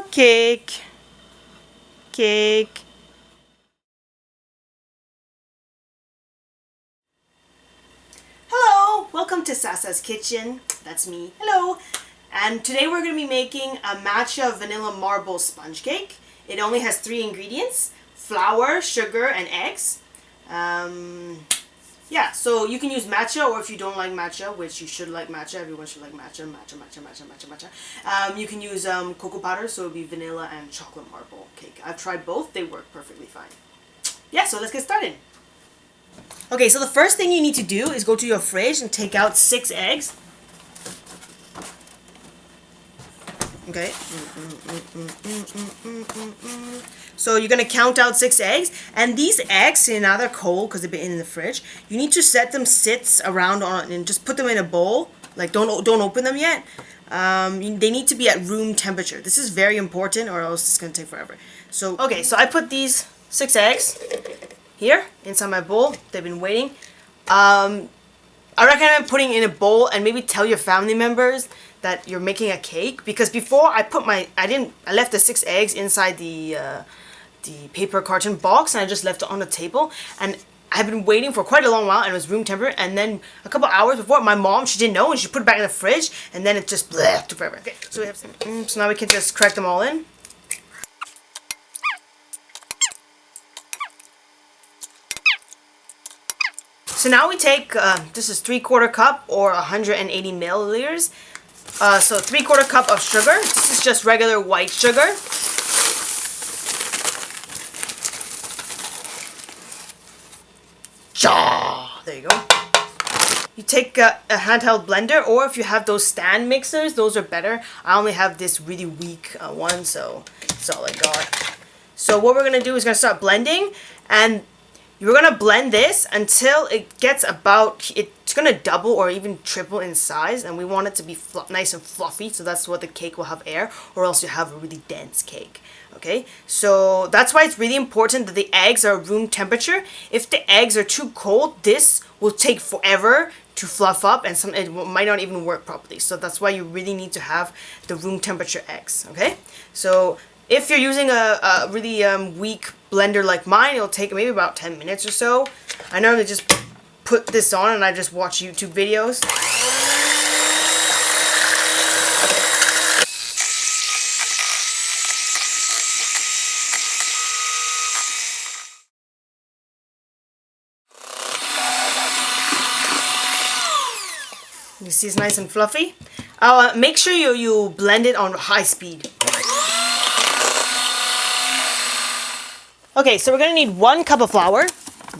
Oh, cake. Cake. Hello, welcome to Sasa's Kitchen. That's me. Hello. And today we're going to be making a matcha vanilla marble sponge cake. It only has 3 ingredients: flour, sugar, and eggs. Yeah, so you can use matcha, or if you don't like matcha, which you should like matcha, everyone should like matcha, you can use cocoa powder, so it would be vanilla and chocolate marble cake. I've tried both, they work perfectly fine. Yeah, so let's get started. Okay, so the first thing you need to do is go to your fridge and take out 6 eggs. Okay. So you're going to count out 6 eggs. And these eggs, see, now they're cold because they've been in the fridge. You need to set them sit around on and just put them in a bowl. Like, don't open them yet. They need to be at room temperature. This is very important, or else it's going to take forever. So, okay, so I put these 6 eggs here inside my bowl. They've been waiting. I recommend putting in a bowl, and maybe tell your family members that you're making a cake, because before I left the 6 eggs inside the paper carton box, and I just left it on the table, and I've been waiting for quite a long while, and it was room temperature, and then a couple hours before, my mom, she didn't know, and she put it back in the fridge, and then it just took forever. Okay, so we have so now we can just crack them all in. So now we take, this is 3/4 cup or 180 milliliters. So 3/4 cup of sugar. This is just regular white sugar. There you go. You take a handheld blender, or if you have those stand mixers, those are better. I only have this really weak one, so that's all I got. So what we're going to do is going to start blending, and you're going to blend this until it gets about, it's going to double or even triple in size, and we want it to be nice and fluffy, so that's what the cake will have air, or else you have a really dense cake. Okay, so that's why it's really important that the eggs are room temperature. If the eggs are too cold, this will take forever to fluff up, and it might not even work properly. So that's why you really need to have the room temperature eggs. Okay, so if you're using a really weak blender like mine, it'll take maybe about 10 minutes or so. I normally just put this on and I just watch YouTube videos. You see it's nice and fluffy. Make sure you blend it on high speed. Okay, so we're going to need 1 cup of flour.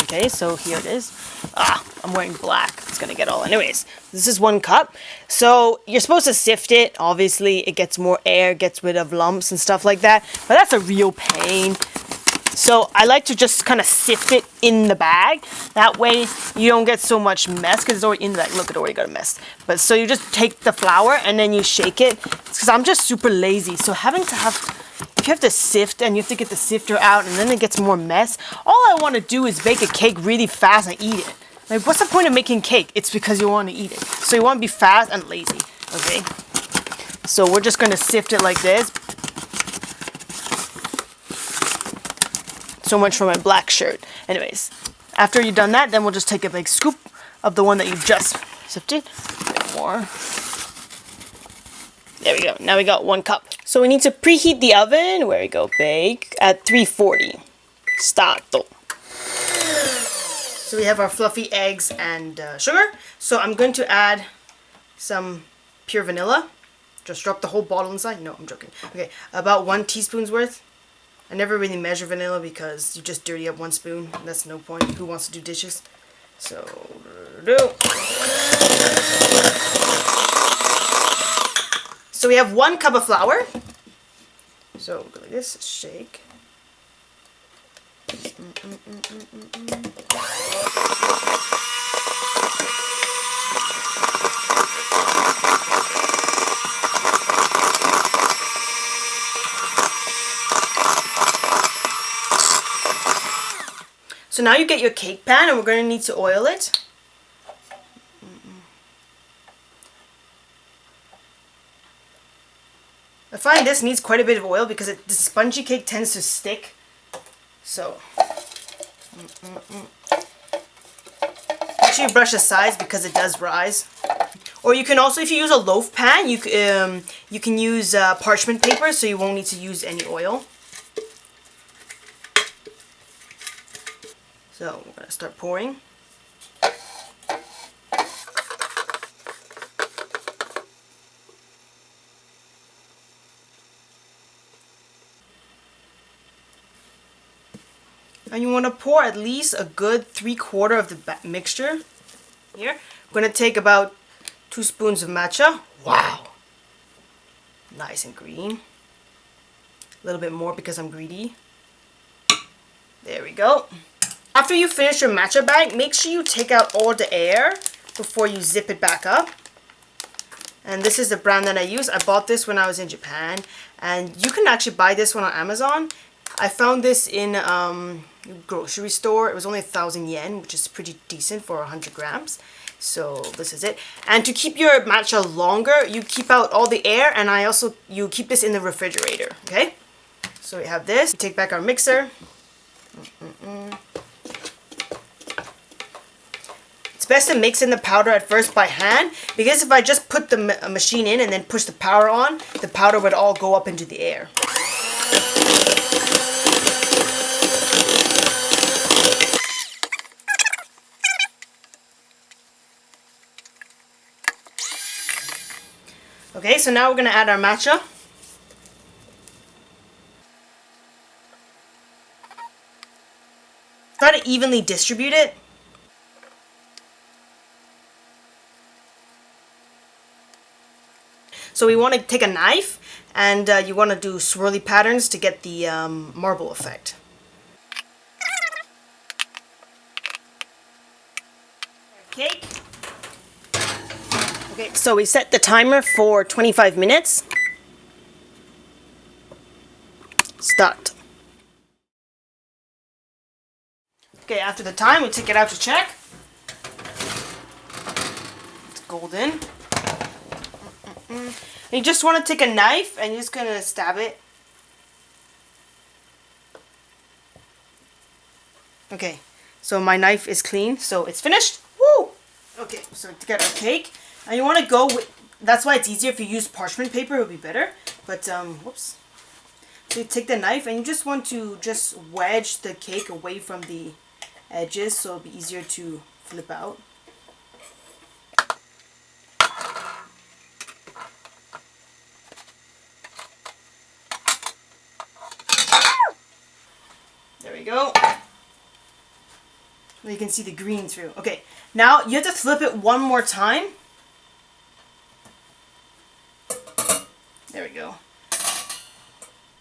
Okay, so here it is. I'm wearing black. It's going to get all. Anyways, this is 1 cup. So you're supposed to sift it. Obviously, it gets more air, gets rid of lumps and stuff like that. But that's a real pain. So I like to just kind of sift it in the bag. That way you don't get so much mess, because it's already in the bag. Look, it already got a mess. But so you just take the flour and then you shake it. Because I'm just super lazy. So if you have to sift, and you have to get the sifter out, and then it gets more mess. All I want to do is bake a cake really fast and eat it. Like, what's the point of making cake? It's because you want to eat it. So you want to be fast and lazy. Okay? So we're just going to sift it like this. So much for my black shirt. Anyways, after you've done that, then we'll just take a big scoop of the one that you just sifted. A bit more. There we go. Now we got 1 cup. So we need to preheat the oven. Where we go? Bake at 340. Starto. So we have our fluffy eggs and sugar. So I'm going to add some pure vanilla. Just drop the whole bottle inside. No, I'm joking. Okay, about 1 teaspoon's worth. I never really measure vanilla because you just dirty up 1 spoon. That's no point. Who wants to do dishes? So, we have 1 cup of flour. So go like this, shake. So now you get your cake pan, and we're going to need to oil it. I find this needs quite a bit of oil because the spongy cake tends to stick. So, make sure you brush the sides because it does rise. Or you can also, if you use a loaf pan, you can use parchment paper, so you won't need to use any oil. So we're gonna start pouring. And you want to pour at least a good 3/4 of the mixture. Here, I'm going to take about 2 spoons of matcha. Wow! Nice and green. A little bit more because I'm greedy. There we go. After you finish your matcha bag, make sure you take out all the air before you zip it back up. And this is the brand that I use. I bought this when I was in Japan. And you can actually buy this one on Amazon. I found this in grocery store. It was only 1,000 yen, which is pretty decent for 100 grams. So this is it. And to keep your matcha longer, you keep out all the air, and you keep this in the refrigerator, okay? So we have this. We take back our mixer. It's best to mix in the powder at first by hand, because if I just put the machine in and then push the power on, the powder would all go up into the air. Okay, so now we're going to add our matcha. Try to evenly distribute it. So we want to take a knife, and you want to do swirly patterns to get the marble effect. Cake. Okay, so we set the timer for 25 minutes. Start. Okay, after the time, we take it out to check. It's golden. And you just want to take a knife and you're just going to stab it. Okay, so my knife is clean, so it's finished. Woo! Okay, so to get our cake, and you want to go with, that's why it's easier if you use parchment paper, it would be better. But, whoops. So you take the knife and you just want to just wedge the cake away from the edges so it'll be easier to flip out. There we go. You can see the green through. Okay, now you have to flip it one more time. There we go.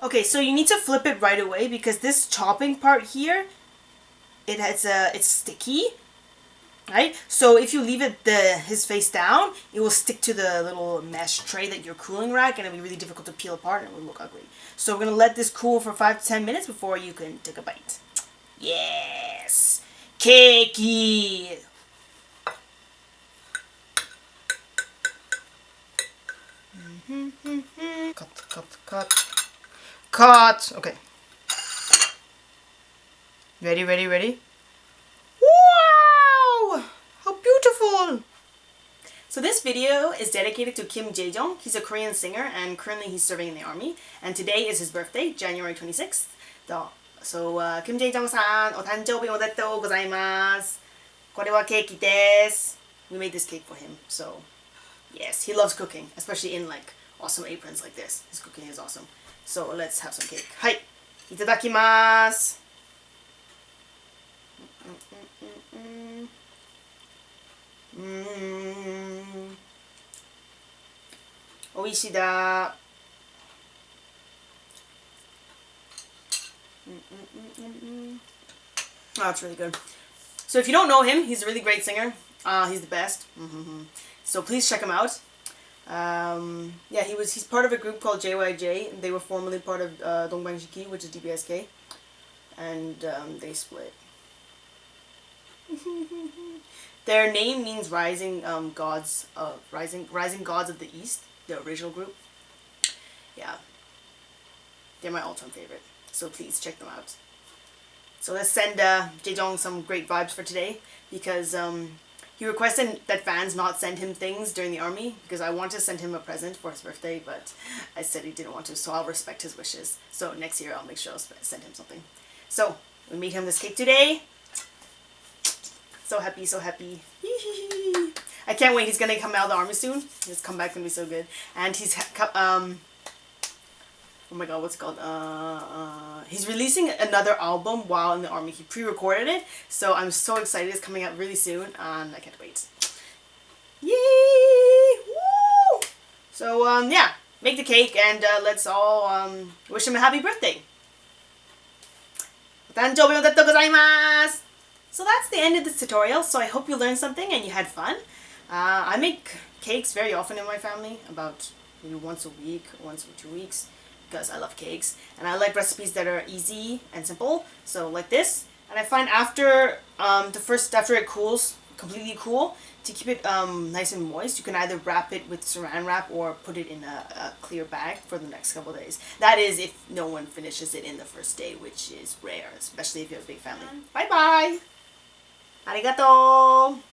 Okay, so you need to flip it right away because this chopping part here, it's sticky, right? So if you leave it his face down, it will stick to the little mesh tray that your cooling rack, and it'll be really difficult to peel apart, and it will look ugly. So we're gonna let this cool for 5 to 10 minutes before you can take a bite. Yes, cakey. Cut. Okay. Ready? Wow! How beautiful! So this video is dedicated to Kim Jaejoong. He's a Korean singer and currently he's serving in the army. And today is his birthday, January 26th. So, Kim Jaejoong-san, o tanjoubi omedetou gozaimasu. Kore wa keiki desu. We made this cake for him. So, yes, he loves cooking, especially in like awesome aprons like this. His cooking is awesome. So let's have some cake. Hai! Itadakimasu! Oishida! Oh, it's really good. So if you don't know him, he's a really great singer. He's the best. So please check him out. Yeah, he's part of a group called JYJ. They were formerly part of Dongbangshiki, which is DBSK, and they split. Their name means rising gods of the East. The original group, yeah, they're my all-time favorite. So please check them out. So let's send Jaejoong some great vibes for today, because he requested that fans not send him things during the army, because I want to send him a present for his birthday, but I said he didn't want to, so I'll respect his wishes. So next year I'll make sure I'll send him something. So we made him this cake today. So happy, so happy. I can't wait. He's gonna come out of the army soon. His comeback's gonna be so good. And he's oh my god, what's it called? He's releasing another album while in the army. He pre-recorded it, so I'm so excited. It's coming out really soon, and I can't wait. Yay! Woo! So yeah, make the cake, and let's all wish him a happy birthday. So that's the end of this tutorial. So I hope you learned something and you had fun. I make cakes very often in my family, about maybe once a week, once every 2 weeks, because I love cakes and I like recipes that are easy and simple. So like this, and I find after after it cools, completely cool, to keep it nice and moist, you can either wrap it with saran wrap or put it in a clear bag for the next couple days. That is if no one finishes it in the first day, which is rare, especially if you have a big family. Bye bye! Arigato!